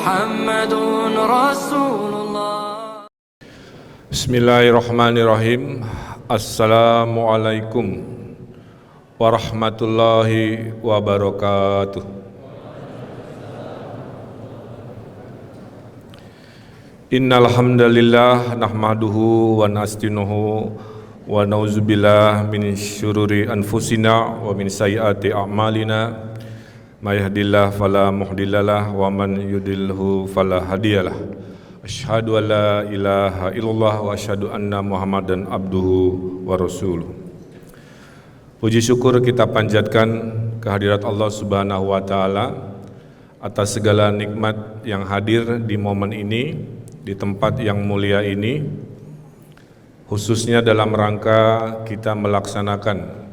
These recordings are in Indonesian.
محمد رسول الله. Bismillahirrahmanirrahim. Assalamualaikum warahmatullahi wabarakatuh. Innal hamdalillah nahmaduhu wa nasta'inuhu wa na'udzubillahi min syururi anfusina wa min sayyiati a'malina. May yahdihillahu fala mudhillalah wa man yudlilhu fala hadiyalah. Asyhadu an la ilaha illallah wa asyhadu anna Muhammadan abduhu wa rasuluh. Puji syukur kita panjatkan kehadirat Allah Subhanahu wa taala atas segala nikmat yang hadir di momen ini, di tempat yang mulia ini, khususnya dalam rangka kita melaksanakan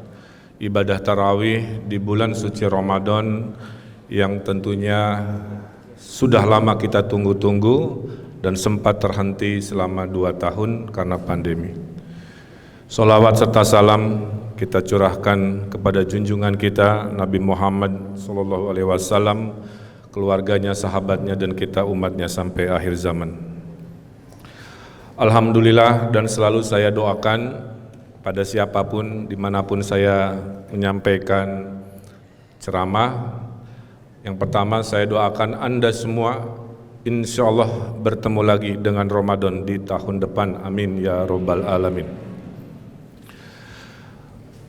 ibadah tarawih di bulan suci Ramadan yang tentunya sudah lama kita tunggu-tunggu dan sempat terhenti selama 2 tahun karena pandemi. Sholawat serta salam kita curahkan kepada junjungan kita Nabi Muhammad SAW, keluarganya, sahabatnya, dan kita umatnya sampai akhir zaman. Alhamdulillah, dan selalu saya doakan pada siapapun dimanapun saya menyampaikan ceramah. Yang pertama, saya doakan Anda semua insya Allah bertemu lagi dengan Ramadan di tahun depan, amin ya robbal alamin.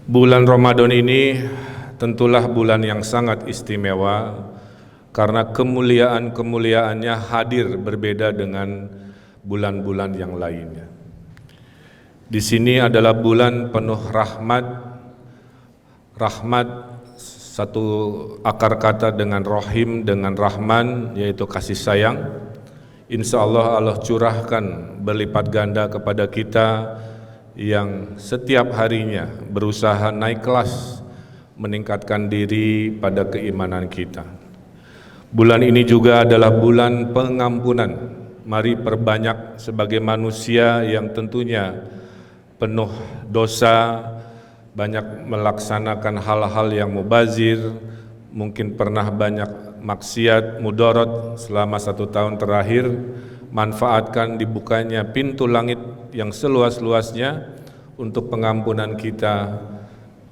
Bulan Ramadan ini tentulah bulan yang sangat istimewa karena kemuliaan-kemuliaannya hadir berbeda dengan bulan-bulan yang lainnya. Di sini adalah bulan penuh rahmat. Rahmat satu akar kata dengan rohim, dengan rahman, yaitu kasih sayang. Insya Allah Allah curahkan berlipat ganda kepada kita yang setiap harinya berusaha naik kelas, meningkatkan diri pada keimanan kita. Bulan ini juga adalah bulan pengampunan. Mari perbanyak sebagai manusia yang tentunya penuh dosa, banyak melaksanakan hal-hal yang mubazir, mungkin pernah banyak maksiat, mudorot selama 1 tahun terakhir. Manfaatkan dibukanya pintu langit yang seluas-luasnya untuk pengampunan kita,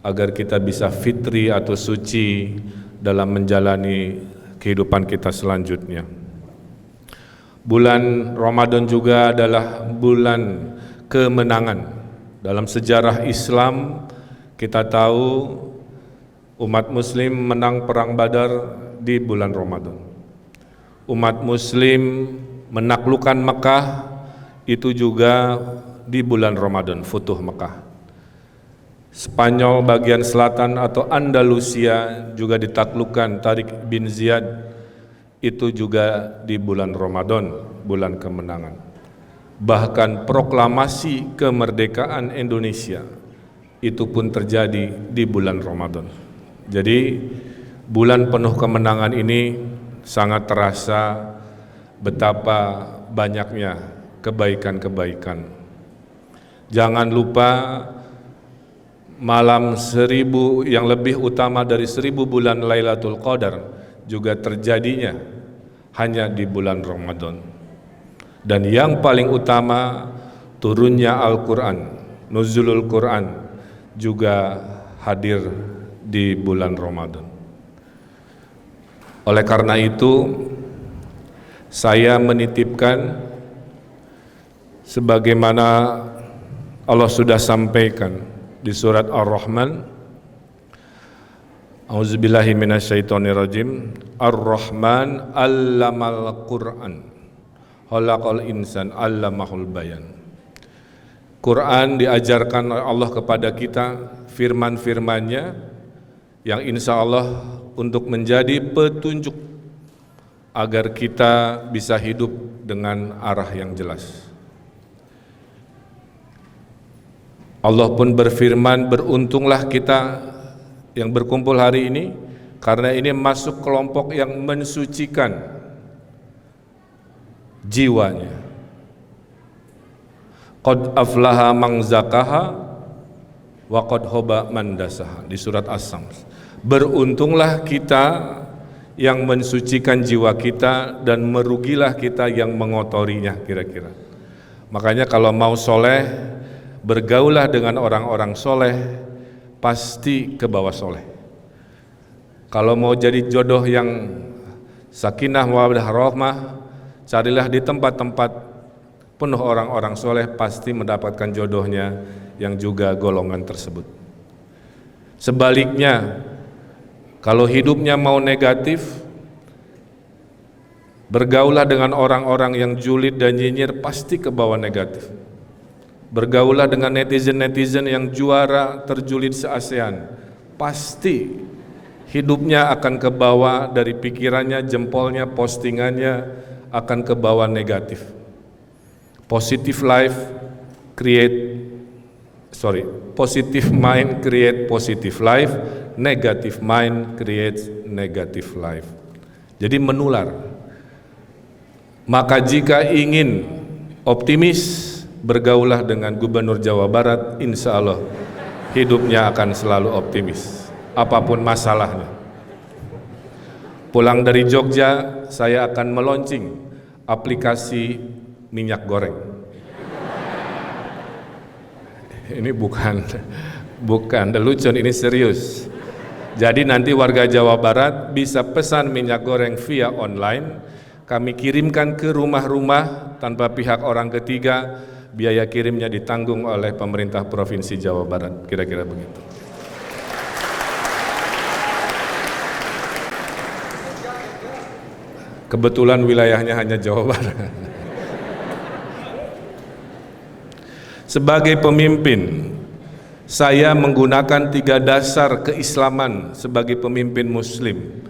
agar kita bisa fitri atau suci dalam menjalani kehidupan kita selanjutnya. Bulan Ramadan juga adalah bulan kemenangan. Dalam sejarah Islam kita tahu umat muslim menang perang Badar di bulan Ramadan. Umat muslim menaklukkan Mekah itu juga di bulan Ramadan, Futuh Mekah. Spanyol bagian selatan atau Andalusia juga ditaklukkan Tariq bin Ziyad, itu juga di bulan Ramadan, bulan kemenangan. Bahkan proklamasi kemerdekaan Indonesia itu pun terjadi di bulan Ramadan. Jadi bulan penuh kemenangan ini sangat terasa betapa banyaknya kebaikan-kebaikan. Jangan lupa malam 1000 yang lebih utama dari 1000 bulan Lailatul Qadar juga terjadinya hanya di bulan Ramadan. Dan yang paling utama turunnya Al-Quran, nuzulul Quran juga hadir di bulan Ramadan. Oleh karena itu saya menitipkan sebagaimana Allah sudah sampaikan di surat Ar-Rahman, A'udzubillahi minasyaitonirrajim, Ar-Rahman 'allamal Qur'an, khalaqal insan 'allamahul bayan. Quran diajarkan oleh Allah kepada kita, firman-firmannya yang insya Allah untuk menjadi petunjuk agar kita bisa hidup dengan arah yang jelas. Allah pun berfirman, beruntunglah kita yang berkumpul hari ini, karena ini masuk kelompok yang mensucikan jiwanya. Qad aflaha man zakaha wa qad hoba man dasaha, di surat As-Sams. Beruntunglah kita yang mensucikan jiwa kita, dan merugilah kita yang mengotorinya kira-kira. Makanya kalau mau soleh, bergaulah dengan orang-orang soleh, pasti ke bawah soleh. Kalau mau jadi jodoh yang sakinah mawaddah rahmah, carilah di tempat-tempat penuh orang-orang soleh, pasti mendapatkan jodohnya yang juga golongan tersebut. Sebaliknya, kalau hidupnya mau negatif, bergaulah dengan orang-orang yang julid dan nyinyir, pasti ke bawah negatif. Bergaulah dengan netizen-netizen yang juara terjulid se-ASEAN, pasti hidupnya akan ke bawah dari pikirannya, jempolnya, postingannya akan ke bawah negatif. Positive mind create positive life, negative mind creates negative life. Jadi menular. Maka jika ingin optimis, bergaulah dengan Gubernur Jawa Barat, insya Allah hidupnya akan selalu optimis, apapun masalahnya. Pulang dari Jogja, saya akan meluncing aplikasi minyak goreng. Ini bukan lelucon, ini serius. Jadi nanti warga Jawa Barat bisa pesan minyak goreng via online, kami kirimkan ke rumah-rumah tanpa pihak orang ketiga, biaya kirimnya ditanggung oleh pemerintah Provinsi Jawa Barat, kira-kira begitu. Kebetulan wilayahnya hanya Jawa Barat. Sebagai pemimpin, saya menggunakan 3 dasar keislaman sebagai pemimpin muslim.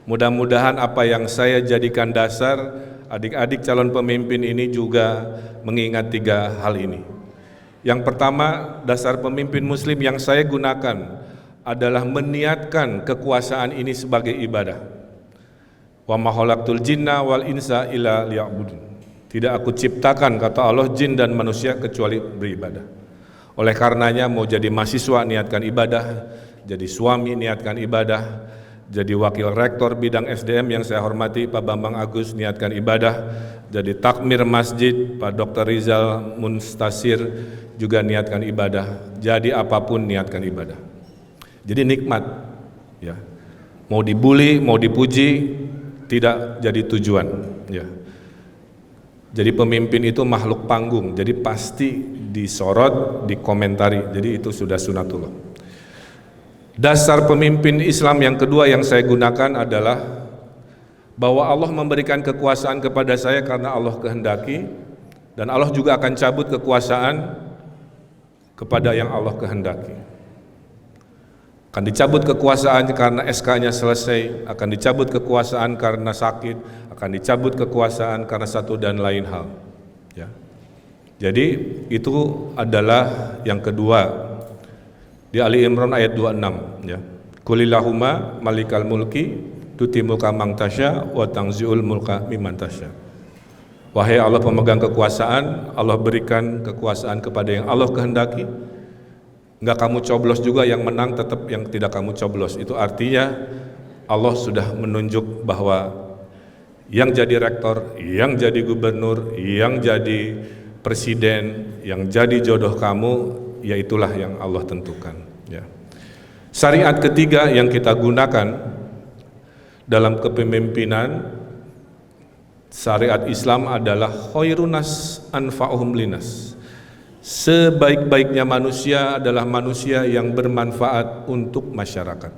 Mudah-mudahan apa yang saya jadikan dasar, adik-adik calon pemimpin ini juga mengingat 3 hal ini. Yang pertama, dasar pemimpin muslim yang saya gunakan adalah meniatkan kekuasaan ini sebagai ibadah. Wa ma khalaqtul jinna wal insa illa liya'budun. Tidak aku ciptakan, kata Allah, jin dan manusia kecuali beribadah. Oleh karenanya mau jadi mahasiswa niatkan ibadah, jadi suami niatkan ibadah, jadi wakil rektor bidang SDM yang saya hormati Pak Bambang Agus niatkan ibadah, jadi takmir masjid Pak Dr. Rizal Munstasir juga niatkan ibadah. Jadi apapun niatkan ibadah. Jadi nikmat, ya. Mau dibully, mau dipuji, tidak jadi tujuan, ya. Jadi pemimpin itu makhluk panggung, jadi pasti disorot, dikomentari, jadi itu sudah sunatullah. Dasar pemimpin Islam yang kedua yang saya gunakan adalah bahwa Allah memberikan kekuasaan kepada saya karena Allah kehendaki, dan Allah juga akan cabut kekuasaan kepada yang Allah kehendaki. Akan dicabut kekuasaan karena SK-nya selesai, akan dicabut kekuasaan karena sakit, akan dicabut kekuasaan karena satu dan lain hal, ya. Jadi itu adalah yang kedua di Ali Imran ayat 26, ya. Qulillahumma malikal mulki tuti mulka man tasya wa tanzi'ul mulka mimman tasya. Wahai Allah pemegang kekuasaan, Allah berikan kekuasaan kepada yang Allah kehendaki. Enggak kamu coblos juga, yang menang tetap yang tidak kamu coblos. Itu artinya Allah sudah menunjuk bahwa yang jadi rektor, yang jadi gubernur, yang jadi presiden, yang jadi jodoh kamu, yaitulah yang Allah tentukan, ya. Syariat ketiga yang kita gunakan dalam kepemimpinan syariat Islam adalah khairunas anfa'uhum linas. Sebaik-baiknya manusia adalah manusia yang bermanfaat untuk masyarakat.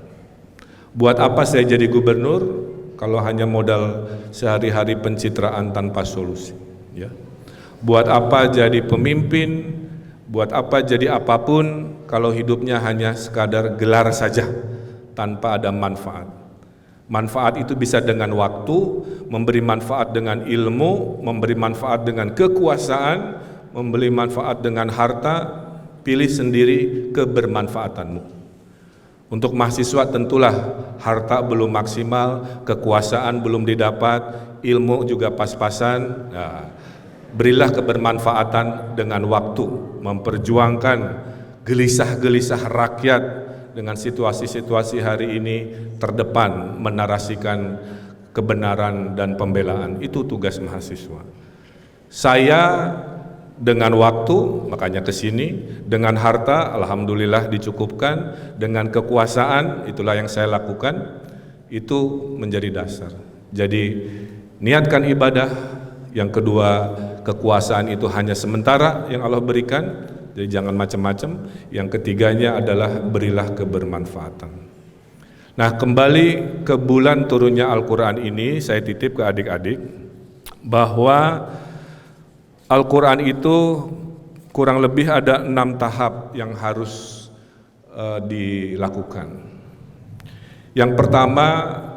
Buat apa saya jadi gubernur kalau hanya modal sehari-hari pencitraan tanpa solusi, ya. Buat apa jadi pemimpin, buat apa jadi apapun kalau hidupnya hanya sekadar gelar saja tanpa ada manfaat. Manfaat itu bisa dengan waktu, memberi manfaat dengan ilmu, memberi manfaat dengan kekuasaan, memberi manfaat dengan harta. Pilih sendiri kebermanfaatanmu. Untuk mahasiswa tentulah harta belum maksimal, kekuasaan belum didapat, ilmu juga pas-pasan. Nah, berilah kebermanfaatan dengan waktu, memperjuangkan gelisah-gelisah rakyat dengan situasi-situasi hari ini terdepan menarasikan kebenaran dan pembelaan. Itu tugas mahasiswa. Saya dengan waktu, makanya ke sini, dengan harta, alhamdulillah dicukupkan, dengan kekuasaan, itulah yang saya lakukan, itu menjadi dasar. Jadi niatkan ibadah, yang kedua kekuasaan itu hanya sementara yang Allah berikan, jadi jangan macam-macam. Yang ketiganya adalah berilah kebermanfaatan. Nah, kembali ke bulan turunnya Al-Quran ini, saya titip ke adik-adik bahwa Al-Quran itu kurang lebih ada 6 tahap yang harus dilakukan. Yang pertama,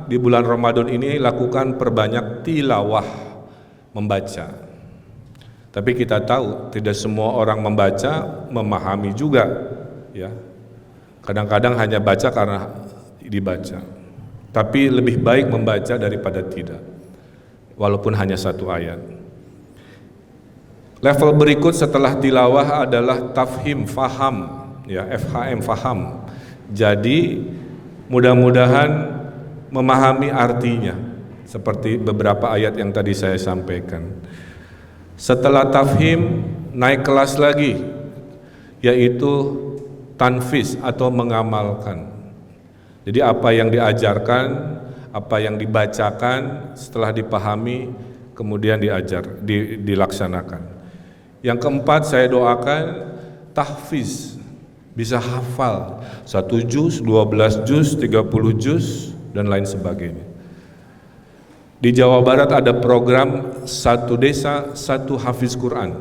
di bulan Ramadan ini lakukan perbanyak tilawah, membaca. Tapi kita tahu tidak semua orang membaca memahami juga, ya. Kadang-kadang hanya baca karena dibaca. Tapi lebih baik membaca daripada tidak, walaupun hanya 1 ayat. Level berikut setelah tilawah adalah tafhim, faham, ya, FHM, faham. Jadi mudah-mudahan memahami artinya, seperti beberapa ayat yang tadi saya sampaikan. Setelah tafhim, naik kelas lagi, yaitu tanfiz atau mengamalkan. Jadi apa yang diajarkan, apa yang dibacakan, setelah dipahami, kemudian dilaksanakan. Yang keempat, saya doakan tahfiz, bisa hafal 1 juz, 12 juz, 30 juz, dan lain sebagainya. Di Jawa Barat ada program 1 desa 1 hafiz Quran.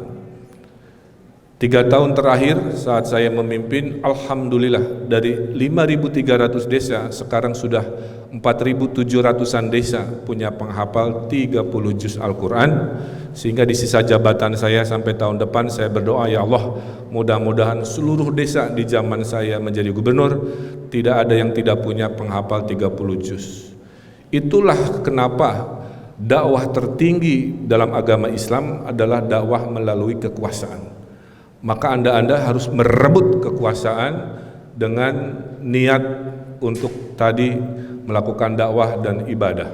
3 tahun terakhir saat saya memimpin, alhamdulillah dari 5.300 desa sekarang sudah 4.700-an desa punya penghafal 30 juz Al-Quran. Sehingga di sisa jabatan saya sampai tahun depan saya berdoa, ya Allah, mudah-mudahan seluruh desa di zaman saya menjadi gubernur tidak ada yang tidak punya penghafal 30 juz. Itulah kenapa dakwah tertinggi dalam agama Islam adalah dakwah melalui kekuasaan. Maka Anda harus merebut kekuasaan dengan niat untuk tadi melakukan dakwah dan ibadah.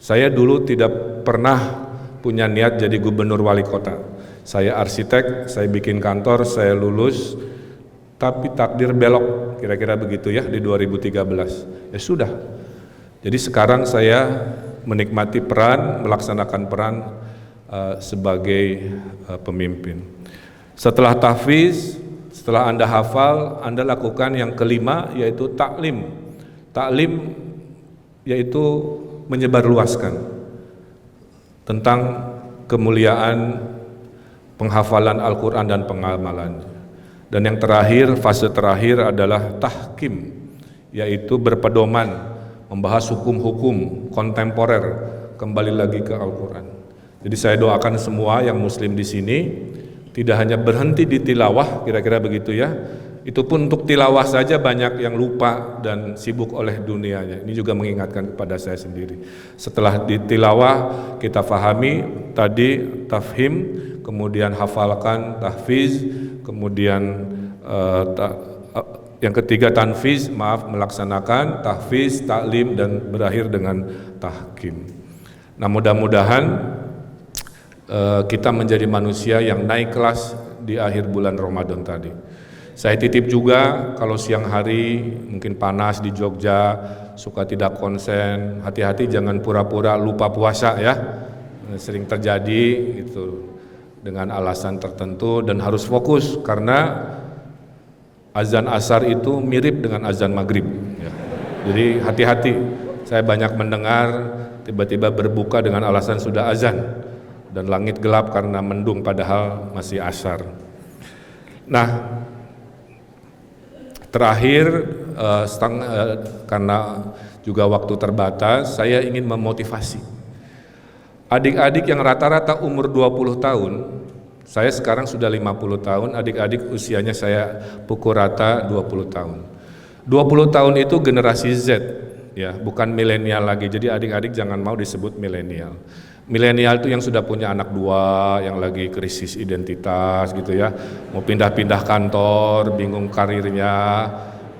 Saya dulu tidak pernah punya niat jadi gubernur wali kota. Saya arsitek, saya bikin kantor, saya lulus, tapi takdir belok, kira-kira begitu ya, di 2013. Ya sudah. Jadi sekarang saya menikmati peran, melaksanakan peran sebagai pemimpin. Setelah tahfiz, setelah Anda hafal, Anda lakukan yang kelima, yaitu taklim. Taklim yaitu menyebarluaskan tentang kemuliaan penghafalan Al-Quran dan pengamalannya. Dan yang terakhir, fase terakhir adalah tahkim, yaitu berpedoman, membahas hukum-hukum kontemporer, kembali lagi ke Al-Quran. Jadi saya doakan semua yang muslim di sini tidak hanya berhenti di tilawah, kira-kira begitu ya. Itu pun untuk tilawah saja banyak yang lupa dan sibuk oleh dunianya. Ini juga mengingatkan kepada saya sendiri. Setelah ditilawah kita fahami tadi tafhim, kemudian hafalkan, tahfiz, kemudian yang ketiga tanfiz, melaksanakan, tahfiz, taklim, dan berakhir dengan tahkim. Nah, mudah-mudahan kita menjadi manusia yang naik kelas di akhir bulan Ramadan tadi. Saya titip juga kalau siang hari mungkin panas di Jogja, suka tidak konsen, hati-hati jangan pura-pura lupa puasa ya. Sering terjadi itu dengan alasan tertentu dan harus fokus karena azan asar itu mirip dengan azan maghrib ya. Jadi hati-hati, saya banyak mendengar tiba-tiba berbuka dengan alasan sudah azan dan langit gelap karena mendung padahal masih asar. Nah, terakhir karena juga waktu terbatas, saya ingin memotivasi adik-adik yang rata-rata umur 20 tahun. Saya sekarang sudah 50 tahun, adik-adik usianya saya pukul rata 20 tahun. 20 tahun itu generasi Z, ya, bukan milenial lagi. Jadi adik-adik jangan mau disebut milenial. Milenial itu yang sudah punya anak dua, yang lagi krisis identitas gitu ya, mau pindah-pindah kantor, bingung karirnya,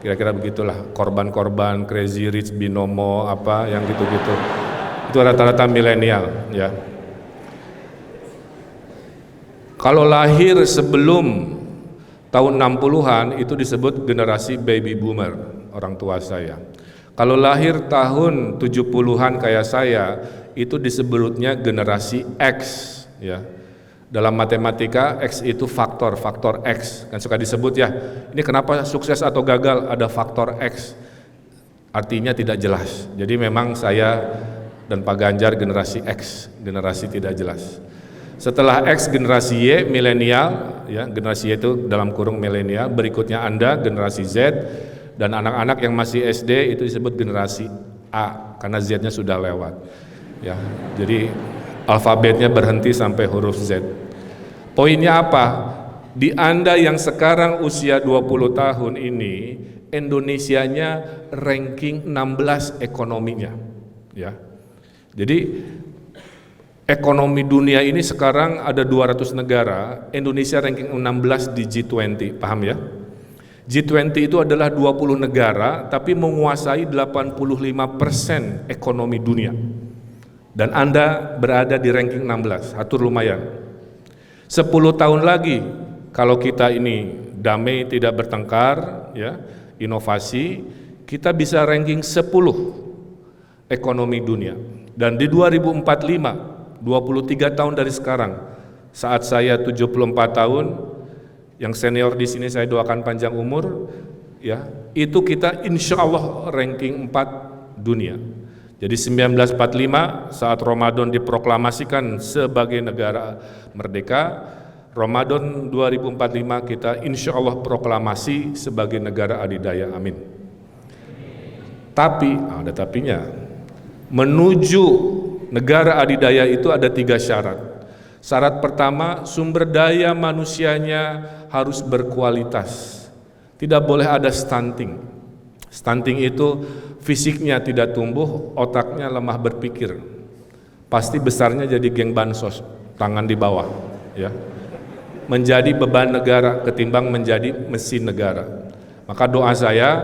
kira-kira begitulah, korban-korban Crazy Rich Binomo apa yang gitu-gitu. Itu rata-rata milenial ya. Kalau lahir sebelum tahun 60-an itu disebut generasi baby boomer, orang tua saya. Kalau lahir tahun 70-an kayak saya, itu disebutnya generasi X ya. Dalam matematika X itu faktor X, kan suka disebut ya. Ini kenapa sukses atau gagal ada faktor X. Artinya tidak jelas. Jadi memang saya dan Pak Ganjar generasi X, generasi tidak jelas. Setelah X generasi Y milenial ya, generasi Y itu dalam kurung milenial, berikutnya Anda generasi Z, dan anak-anak yang masih SD itu disebut generasi A karena Z-nya sudah lewat. Ya, jadi alfabetnya berhenti sampai huruf Z. Poinnya apa? Di Anda yang sekarang usia 20 tahun ini, Indonesianya ranking 16 ekonominya. Ya. Jadi ekonomi dunia ini sekarang ada 200 negara, Indonesia ranking 16 di G20, paham ya? G20 itu adalah 20 negara tapi menguasai 85% ekonomi dunia. Dan Anda berada di ranking 16, atur lumayan. 10 tahun lagi, kalau kita ini damai tidak bertengkar, ya, inovasi, kita bisa ranking 10 ekonomi dunia. Dan di 2045, 23 tahun dari sekarang, saat saya 74 tahun, yang senior di sini saya doakan panjang umur, ya, itu kita insya Allah ranking 4 dunia. Jadi 1945 saat Ramadan diproklamasikan sebagai negara merdeka, Ramadan 2045 kita insya Allah proklamasi sebagai negara adidaya, amin. Tapi, ada tapinya, menuju negara adidaya itu ada 3 syarat. Syarat pertama, sumber daya manusianya harus berkualitas, tidak boleh ada stunting. Stunting itu fisiknya tidak tumbuh, otaknya lemah berpikir. Pasti besarnya jadi geng bansos, tangan di bawah, ya. Menjadi beban negara ketimbang menjadi mesin negara. Maka doa saya,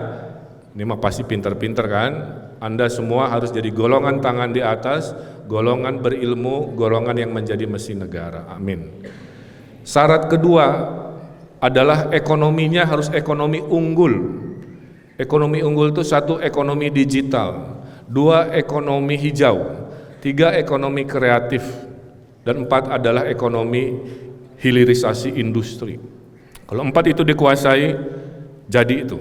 ini mah pasti pinter-pinter kan, Anda semua harus jadi golongan tangan di atas, golongan berilmu, golongan yang menjadi mesin negara, amin. Syarat kedua adalah ekonominya harus ekonomi unggul. Ekonomi unggul itu 1 ekonomi digital, 2 ekonomi hijau, 3 ekonomi kreatif, dan 4 adalah ekonomi hilirisasi industri. Kalau 4 itu dikuasai, jadi itu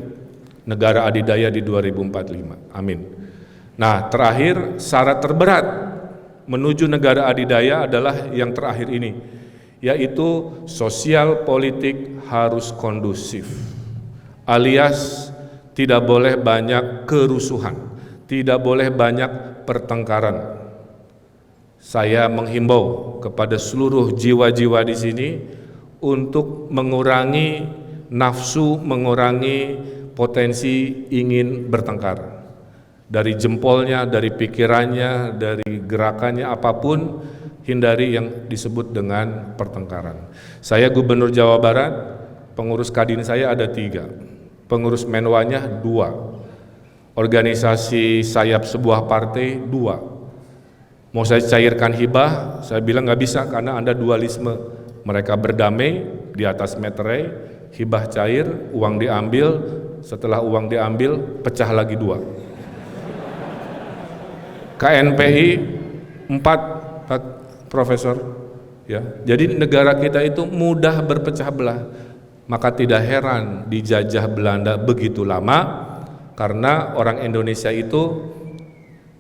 negara adidaya di 2045, amin. Nah, terakhir syarat terberat menuju negara adidaya adalah yang terakhir ini, yaitu sosial politik harus kondusif, alias tidak boleh banyak kerusuhan, tidak boleh banyak pertengkaran. Saya menghimbau kepada seluruh jiwa-jiwa di sini untuk mengurangi nafsu, mengurangi potensi ingin bertengkar. Dari jempolnya, dari pikirannya, dari gerakannya apapun, hindari yang disebut dengan pertengkaran. Saya Gubernur Jawa Barat, pengurus Kadin saya ada 3. Pengurus Menwanya 2, organisasi sayap sebuah partai 2. Mau saya cairkan hibah, saya bilang nggak bisa karena Anda dualisme. Mereka berdamai di atas meterai, hibah cair, uang diambil, setelah uang diambil pecah lagi 2. KNPI 4 Profesor, ya. Jadi negara kita itu mudah berpecah belah. Maka tidak heran dijajah Belanda begitu lama, karena orang Indonesia itu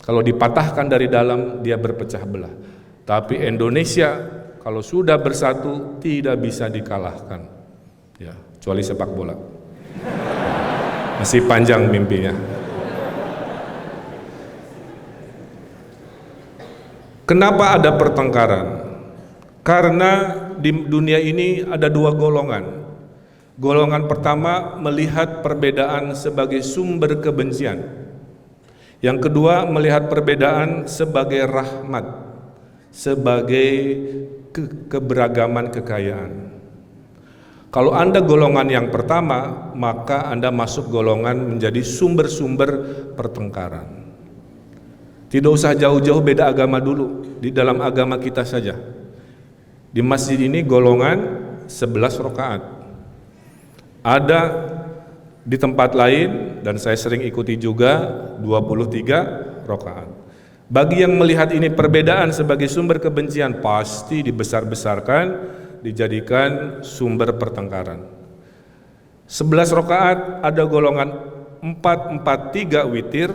kalau dipatahkan dari dalam dia berpecah belah. Tapi Indonesia kalau sudah bersatu tidak bisa dikalahkan, ya, kecuali sepak bola. Masih panjang mimpinya. Kenapa ada pertengkaran? Karena di dunia ini ada 2 golongan. Golongan pertama melihat perbedaan sebagai sumber kebencian. Yang kedua melihat perbedaan sebagai rahmat. sebagai keberagaman kekayaan. Kalau Anda golongan yang pertama, maka Anda masuk golongan menjadi sumber-sumber pertengkaran. Tidak usah jauh-jauh beda agama dulu, di dalam agama kita saja. Di masjid ini golongan 11 rakaat. Ada di tempat lain, dan saya sering ikuti juga, 23 rakaat. Bagi yang melihat ini perbedaan sebagai sumber kebencian, pasti dibesar-besarkan, dijadikan sumber pertengkaran. 11 rakaat ada golongan 4-4-3 witir,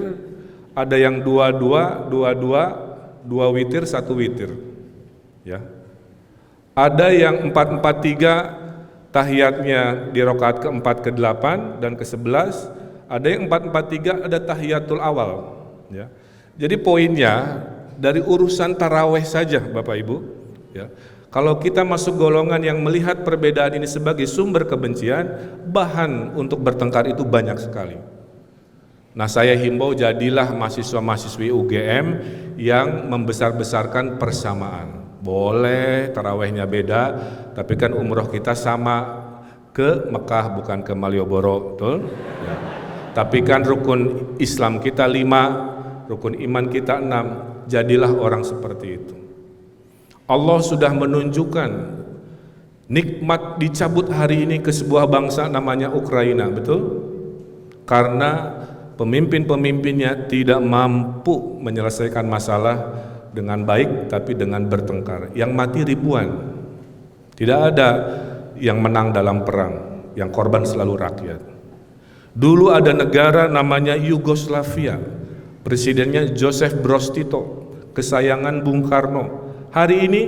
ada yang 2-2, 2 witir, 1 witir. Ya. Ada yang 4-4-3 tahiyatnya di rakaat ke-4, ke-8 dan ke-11, ada yang 4-4-3 ada tahiyatul awal, ya. Jadi poinnya dari urusan taraweh saja Bapak Ibu, ya. Kalau kita masuk golongan yang melihat perbedaan ini sebagai sumber kebencian, bahan untuk bertengkar itu banyak sekali. Nah, saya himbau jadilah mahasiswa-mahasiswi UGM yang membesar-besarkan persamaan. Boleh tarawehnya beda, tapi kan umroh kita sama, ke Mekah bukan ke Malioboro, betul? Ya. Tapi kan rukun Islam kita 5, rukun iman kita 6, jadilah orang seperti itu. Allah sudah menunjukkan nikmat dicabut hari ini ke sebuah bangsa namanya Ukraina, betul? Karena pemimpin-pemimpinnya tidak mampu menyelesaikan masalah dengan baik, tapi dengan bertengkar. Yang mati ribuan. Tidak ada yang menang dalam perang, yang korban selalu rakyat. Dulu ada negara namanya Yugoslavia, presidennya Joseph Broz Tito, kesayangan Bung Karno. Hari ini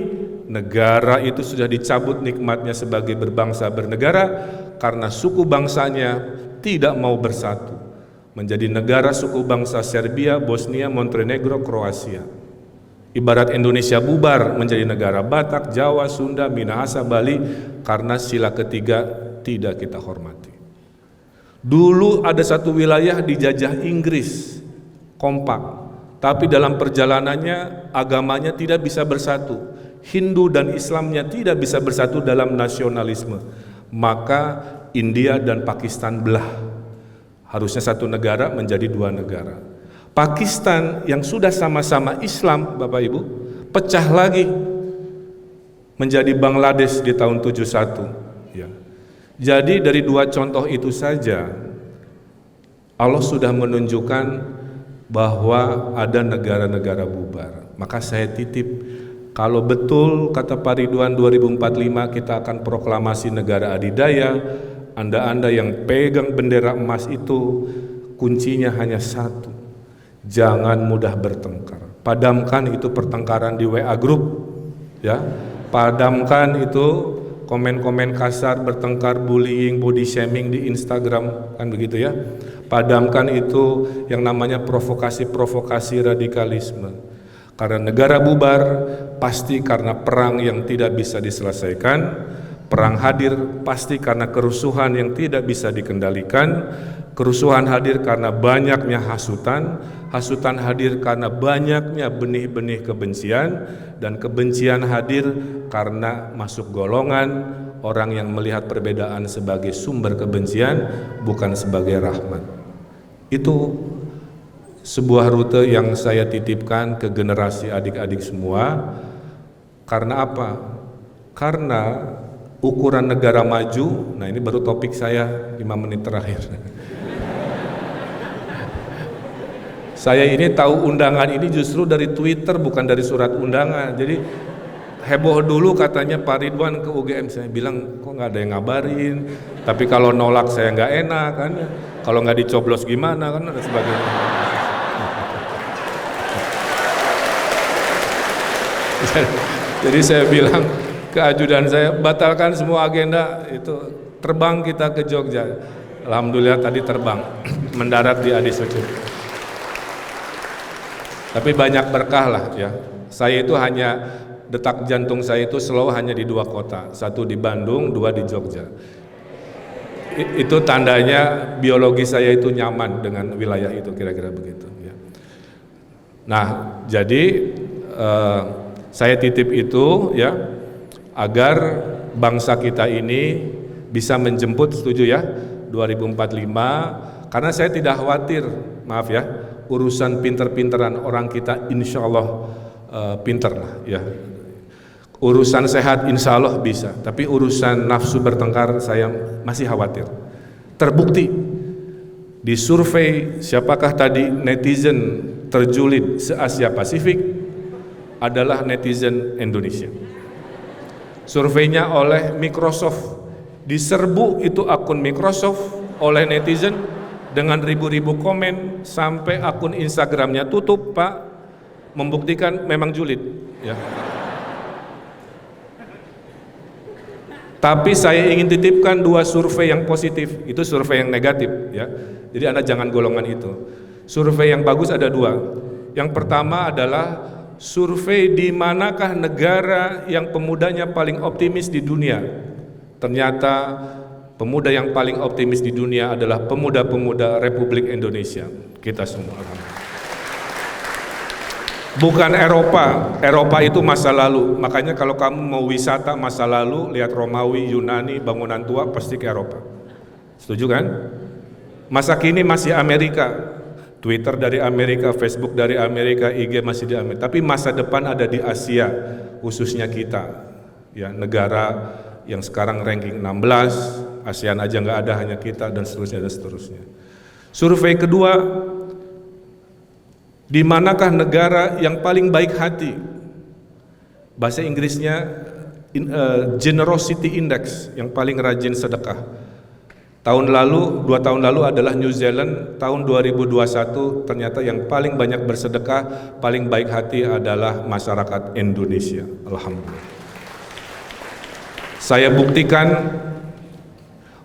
negara itu sudah dicabut nikmatnya sebagai berbangsa bernegara karena suku bangsanya tidak mau bersatu menjadi negara suku bangsa Serbia, Bosnia, Montenegro, Kroasia. Ibarat Indonesia bubar menjadi negara Batak, Jawa, Sunda, Minahasa, Bali karena sila ketiga tidak kita hormati. Dulu ada satu wilayah dijajah Inggris, kompak. Tapi dalam perjalanannya agamanya tidak bisa bersatu. Hindu dan Islamnya tidak bisa bersatu dalam nasionalisme. Maka India dan Pakistan belah. Harusnya satu negara menjadi 2 negara. Pakistan yang sudah sama-sama Islam, Bapak Ibu, pecah lagi menjadi Bangladesh di tahun 71. Ya. Jadi dari 2 contoh itu saja Allah sudah menunjukkan bahwa ada negara-negara bubar. Maka saya titip, kalau betul kata Pak Ridwan 2045 kita akan proklamasi negara adidaya, Anda-anda yang pegang bendera emas itu kuncinya hanya satu, jangan mudah bertengkar. Padamkan itu pertengkaran di WA group, ya. Padamkan itu komen-komen kasar, bertengkar, bullying, body shaming di Instagram, kan begitu ya. Padamkan itu yang namanya provokasi-provokasi radikalisme. Karena negara bubar pasti karena perang yang tidak bisa diselesaikan, perang hadir pasti karena kerusuhan yang tidak bisa dikendalikan, kerusuhan hadir karena banyaknya hasutan, hasutan hadir karena banyaknya benih-benih kebencian, dan kebencian hadir karena masuk golongan orang yang melihat perbedaan sebagai sumber kebencian, bukan sebagai rahmat. Itu sebuah rute yang saya titipkan ke generasi adik-adik semua. Karena apa? Karena ukuran negara maju, nah ini baru topik saya 5 menit terakhir. Saya ini tahu undangan ini justru dari Twitter, bukan dari surat undangan. Jadi heboh dulu katanya Pak Ridwan ke UGM, saya bilang kok nggak ada yang ngabarin, tapi kalau nolak saya nggak enak kan, kalau nggak dicoblos gimana kan, dan sebagainya. Jadi saya bilang ke ajudan saya, batalkan semua agenda itu, terbang kita ke Jogja. Alhamdulillah tadi terbang, mendarat di Adi Sucipto. Tapi banyak berkah lah ya. Saya itu hanya detak jantung saya itu slow hanya di 2 kota, 1 di Bandung, 2 di Jogja. Itu tandanya biologi saya itu nyaman dengan wilayah itu, kira-kira begitu ya. Nah, jadi Saya titip itu ya, agar bangsa kita ini bisa menjemput, setuju ya, 2045, karena saya tidak khawatir, maaf ya, urusan pinter-pinteran orang kita insya Allah pinter lah ya. Urusan sehat insya Allah bisa, tapi urusan nafsu bertengkar saya masih khawatir. Terbukti di survei siapakah tadi netizen terjulid se-Asia Pasifik adalah netizen Indonesia. Surveinya oleh Microsoft, diserbu itu akun Microsoft oleh netizen dengan ribu-ribu komen sampai akun Instagramnya tutup, Pak, membuktikan memang julid ya. Tapi saya ingin titipkan dua survei yang positif, itu survei yang negatif ya. Jadi Anda jangan golongan itu. Survei yang bagus ada dua. Yang pertama adalah survei di manakah negara yang pemudanya paling optimis di dunia. Ternyata pemuda yang paling optimis di dunia adalah pemuda-pemuda Republik Indonesia. Kita semua. Bukan Eropa, Eropa itu masa lalu. Makanya kalau kamu mau wisata masa lalu, lihat Romawi, Yunani, bangunan tua, pasti ke Eropa. Setuju kan? Masa kini masih Amerika, Twitter dari Amerika, Facebook dari Amerika, IG masih di Amerika. Tapi masa depan ada di Asia, khususnya kita, ya, negara yang sekarang ranking 16, ASEAN aja nggak ada, hanya kita, dan seterusnya dan seterusnya. Survei kedua, di manakah negara yang paling baik hati? Bahasa Inggrisnya Generosity Index, yang paling rajin sedekah. Tahun lalu, 2 tahun lalu adalah New Zealand, tahun 2021 ternyata yang paling banyak bersedekah, paling baik hati adalah masyarakat Indonesia. Alhamdulillah. Saya buktikan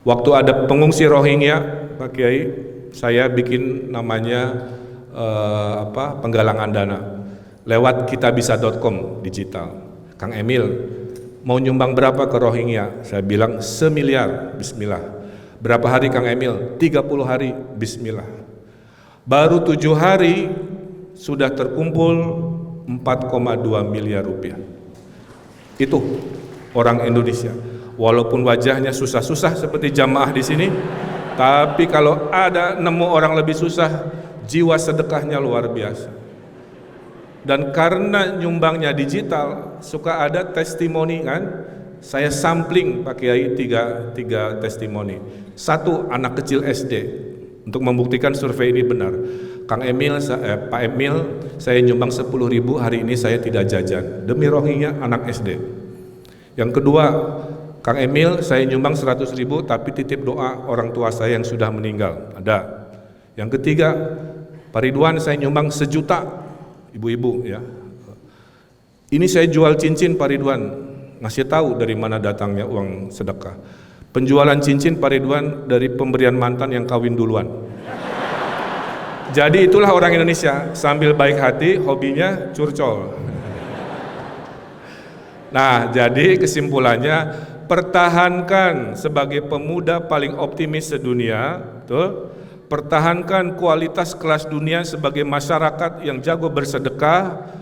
waktu ada pengungsi Rohingya, Pak Kiai, saya bikin namanya penggalangan dana lewat kitabisa.com digital. Kang Emil mau nyumbang berapa ke Rohingya? Saya bilang 1 miliar, bismillah. Berapa hari Kang Emil? 30 hari, bismillah. Baru 7 hari sudah terkumpul 4,2 miliar rupiah. Itu orang Indonesia. Walaupun wajahnya susah-susah seperti jamaah di sini, tapi kalau ada nemu orang lebih susah, jiwa sedekahnya luar biasa. Dan karena nyumbangnya digital, suka ada testimoni kan. Saya sampling Pak Kiai tiga testimoni. Satu, anak kecil SD, untuk membuktikan survei ini benar. Kang Emil, Pak Emil, saya nyumbang 10.000, hari ini saya tidak jajan demi Rohingya anak SD. Yang kedua, Kang Emil, saya nyumbang 100.000 tapi titip doa orang tua saya yang sudah meninggal. Ada. Yang ketiga, Pak Ridwan, saya nyumbang 1 juta, ibu-ibu ya. Ini saya jual cincin Pak Ridwan, ngasih tahu dari mana datangnya uang sedekah. Penjualan cincin Pak Ridwan dari pemberian mantan yang kawin duluan. Jadi itulah orang Indonesia, sambil baik hati, hobinya curcol. Nah, jadi kesimpulannya, pertahankan sebagai pemuda paling optimis sedunia, betul? Pertahankan kualitas kelas dunia sebagai masyarakat yang jago bersedekah,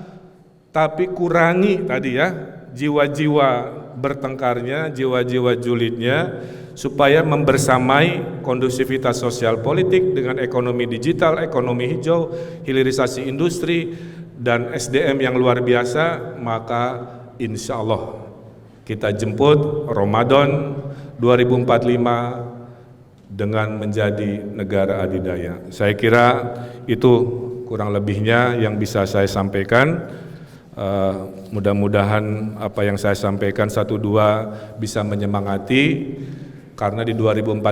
tapi kurangi tadi ya, jiwa-jiwa bertengkarnya, jiwa-jiwa julidnya, supaya membersamai kondusivitas sosial politik dengan ekonomi digital, ekonomi hijau, hilirisasi industri, dan SDM yang luar biasa. Maka insya Allah kita jemput Ramadan 2045 dengan menjadi negara adidaya. Saya kira itu kurang lebihnya yang bisa saya sampaikan. Mudah-mudahan apa yang saya sampaikan 1-2 bisa menyemangati, karena di 2045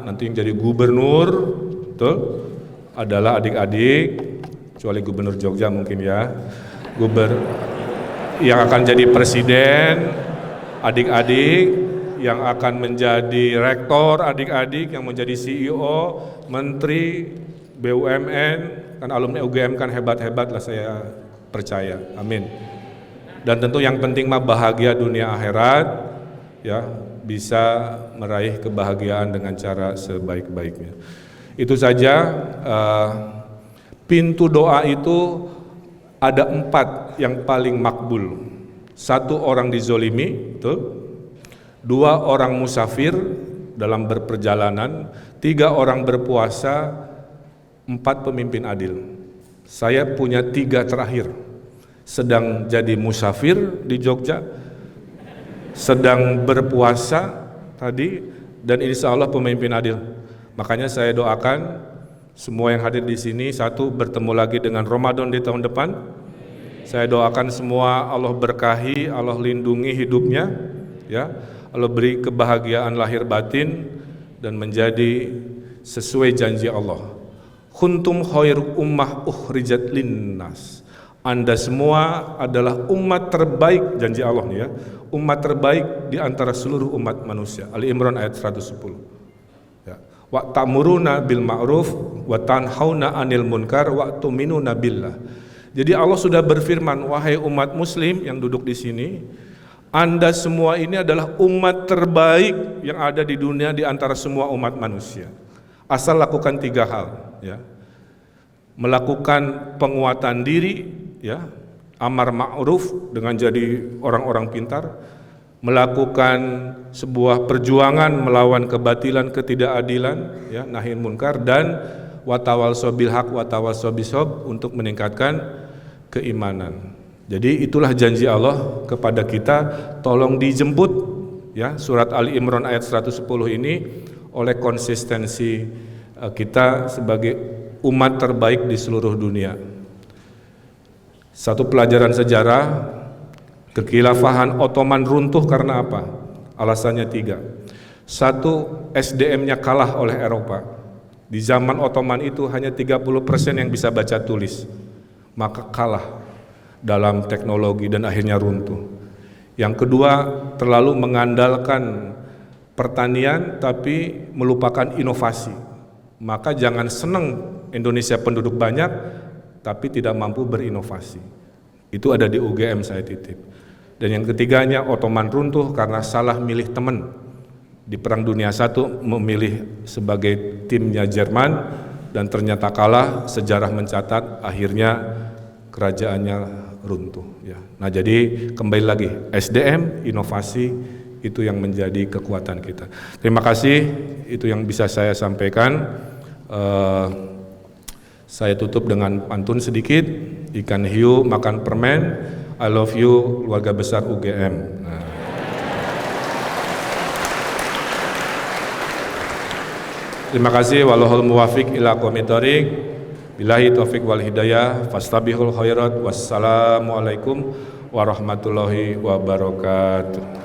nanti yang jadi gubernur, betul, adalah adik-adik, kecuali gubernur Jogja mungkin ya, yang akan jadi presiden, adik-adik, yang akan menjadi rektor, adik-adik, yang menjadi CEO, menteri, BUMN, kan alumni UGM kan hebat-hebat lah, saya percaya, amin. Dan tentu yang penting mah bahagia dunia akhirat, ya, bisa meraih kebahagiaan dengan cara sebaik-baiknya. Itu saja. Pintu doa itu ada 4 yang paling makbul. 1 orang dizolimi, betul. 2 orang musafir dalam berperjalanan, 3 orang berpuasa, 4 pemimpin adil. Saya punya 3 terakhir. Sedang jadi musafir di Jogja, sedang berpuasa tadi, dan insya Allah pemimpin adil. Makanya saya doakan semua yang hadir di sini, 1, bertemu lagi dengan Ramadan di tahun depan. Saya doakan semua Allah berkahi, Allah lindungi hidupnya, ya. Allah beri kebahagiaan lahir batin dan menjadi sesuai janji Allah. Kuntum khairu ummah ukhrijat linnas. Anda semua adalah umat terbaik, janji Allah nih ya. Umat terbaik di antara seluruh umat manusia. Ali Imran ayat 110. Ya. Wa ta'muruna bil ma'ruf wa tanhauna 'anil munkar wa tu'minuna billah. Jadi Allah sudah berfirman, wahai umat muslim yang duduk di sini, Anda semua ini adalah umat terbaik yang ada di dunia di antara semua umat manusia. Asal lakukan 3 hal, ya. Melakukan penguatan diri, ya, amar ma'ruf dengan jadi orang-orang pintar, melakukan sebuah perjuangan melawan kebatilan, ketidakadilan, ya, nahi munkar, dan watawassaw bil haq watawassaw bis sabr untuk meningkatkan keimanan. Jadi itulah janji Allah kepada kita, tolong dijemput, ya, surat Ali Imran ayat 110 ini oleh konsistensi kita sebagai umat terbaik di seluruh dunia. Satu pelajaran sejarah, kekhilafahan Ottoman runtuh karena apa? Alasannya 3. 1, SDM-nya kalah oleh Eropa. Di zaman Ottoman itu hanya 30% yang bisa baca tulis, maka kalah dalam teknologi dan akhirnya runtuh. Yang kedua, terlalu mengandalkan pertanian tapi melupakan inovasi. Maka jangan senang Indonesia penduduk banyak tapi tidak mampu berinovasi. Itu ada di UGM saya titip. Dan yang ketiganya, Ottoman runtuh karena salah milih teman. Di Perang Dunia I memilih sebagai timnya Jerman dan ternyata kalah. Sejarah mencatat akhirnya kerajaannya runtuh, ya. Nah, jadi kembali lagi, SDM, inovasi itu yang menjadi kekuatan kita. Terima kasih, itu yang bisa saya sampaikan. Saya tutup dengan pantun sedikit. Ikan hiu makan permen, I love you keluarga besar UGM. Nah. Terima kasih. Wallahul muwafiq ila aqwamit thoriq. Billahi taufiq wal hidayah, fastabihul khairat. Wassalamualaikum warahmatullahi wabarakatuh.